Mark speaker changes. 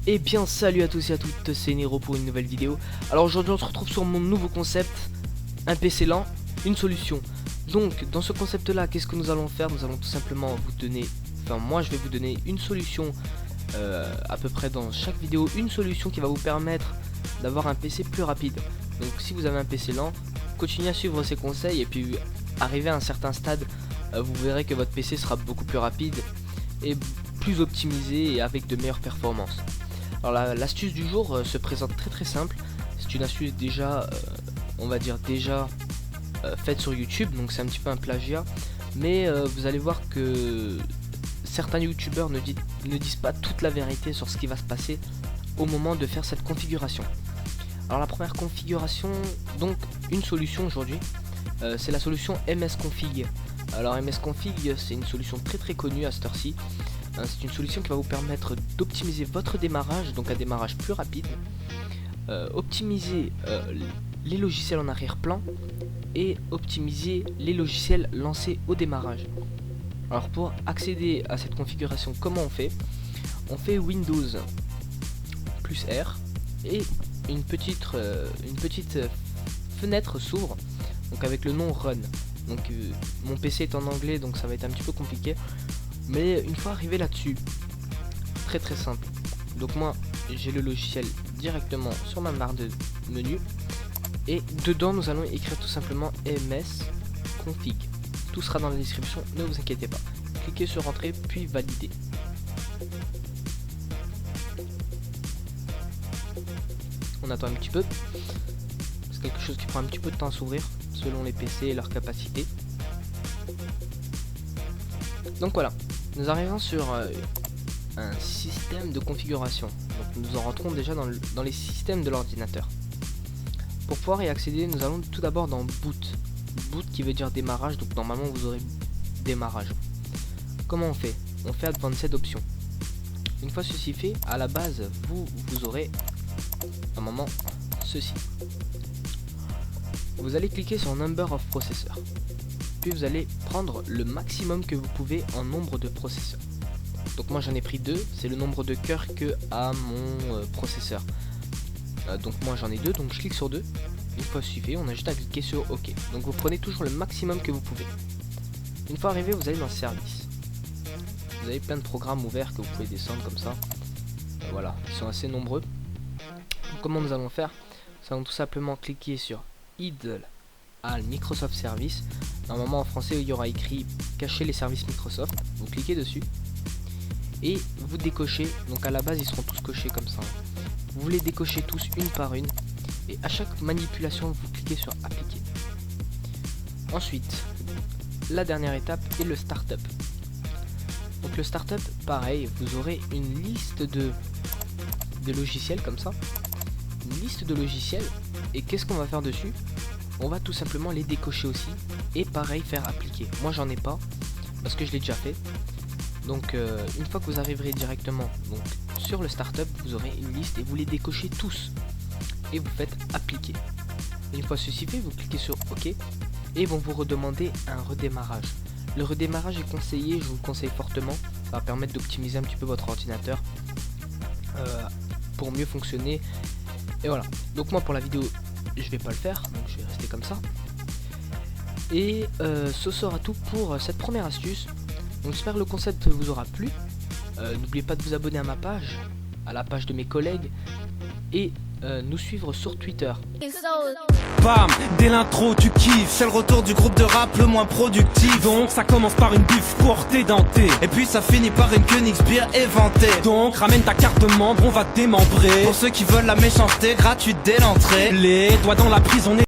Speaker 1: Eh bien salut à tous et à toutes, c'est Nero pour une nouvelle vidéo. Alors aujourd'hui on se retrouve sur mon nouveau concept, un PC lent, une solution. Donc dans ce concept là, qu'est-ce que nous allons faire? Nous allons tout simplement vous donner, moi je vais vous donner une solution à peu près dans chaque vidéo, une solution qui va vous permettre d'avoir un PC plus rapide. Donc si vous avez un PC lent, continuez à suivre ces conseils et puis arrivé à un certain stade, vous verrez que votre PC sera beaucoup plus rapide et plus optimisé et avec de meilleures performances. Alors l'astuce du jour se présente très simple. C'est une astuce déjà, on va dire déjà faite sur YouTube, donc c'est un petit peu un plagiat. Mais vous allez voir que certains youtubeurs ne disent pas toute la vérité sur ce qui va se passer au moment de faire cette configuration. Alors la première configuration, donc une solution aujourd'hui, c'est la solution msconfig. Alors msconfig, c'est une solution très connue à cette heure-ci. C'est une solution qui va vous permettre d'optimiser votre démarrage, donc un démarrage plus rapide, optimiser les logiciels en arrière-plan et optimiser les logiciels lancés au démarrage. Alors pour accéder à cette configuration, comment on fait? On fait Windows plus R et une petite fenêtre s'ouvre, donc avec le nom Run. Donc mon PC est en anglais, donc ça va être un petit peu compliqué. Mais une fois arrivé là-dessus, très simple. Donc moi j'ai le logiciel directement sur ma barre de menu et dedans nous allons écrire tout simplement msconfig. Tout sera dans la description, ne vous inquiétez pas. Cliquez sur entrée puis valider. On attend un petit peu. C'est quelque chose qui prend un petit peu de temps à s'ouvrir selon les PC et leur capacité. Donc voilà. Nous arrivons sur un système de configuration. Donc nous en rentrons déjà dans les systèmes de l'ordinateur. Pour pouvoir y accéder, nous allons tout d'abord dans boot. Boot qui veut dire démarrage, donc normalement vous aurez démarrage. Comment on fait? On fait advanced option. Une fois ceci fait, à la base vous aurez normalement ceci. Vous allez cliquer sur number of processor. Puis vous allez prendre le maximum que vous pouvez en nombre de processeurs. Donc moi j'en ai pris 2, c'est le nombre de cœurs que a mon processeur. Donc moi j'en ai 2, donc je clique sur 2. Une fois suffit, on a juste à cliquer sur OK. Donc vous prenez toujours le maximum que vous pouvez. Une fois arrivé, vous allez dans service. Vous avez plein de programmes ouverts que vous pouvez descendre comme ça. Voilà, ils sont assez nombreux. Donc, comment nous allons faire? Nous allons tout simplement cliquer sur idle al Microsoft Service. Normalement en français il y aura écrit cacher les services Microsoft. Vous cliquez dessus et vous décochez. Donc à la base ils seront tous cochés comme ça. Vous les décochez tous une par une et à chaque manipulation vous cliquez sur appliquer. Ensuite la dernière étape est le startup. Donc le startup pareil, vous aurez une liste de logiciels comme ça, une liste de logiciels. Et qu'est-ce qu'on va faire dessus? On va tout simplement les décocher aussi et pareil faire appliquer. Moi j'en ai pas parce que je l'ai déjà fait. Donc une fois que vous arriverez directement donc, sur le startup, vous aurez une liste et vous les décochez tous et vous faites appliquer. Une fois ceci fait, vous cliquez sur OK et ils vont vous redemander un redémarrage. Le redémarrage est conseillé, je vous le conseille fortement. Ça va permettre d'optimiser un petit peu votre ordinateur pour mieux fonctionner. Et voilà. Donc moi pour la vidéo je vais pas le faire, donc je vais rester comme ça. Et ce sera tout pour cette première astuce. Donc j'espère que le concept vous aura plu. N'oubliez pas de vous abonner à ma page, à la page de mes collègues et nous suivre sur Twitter.
Speaker 2: Bam, dès l'intro tu kiffes. C'est le retour du groupe de rap le moins productif. Donc ça commence par une biffe portée dentée. Et puis ça finit par une Königsbier éventée. Donc ramène ta carte de membre, on va te démembrer. Pour ceux qui veulent la méchanceté, gratuite dès l'entrée. Les doigts dans la prise, on est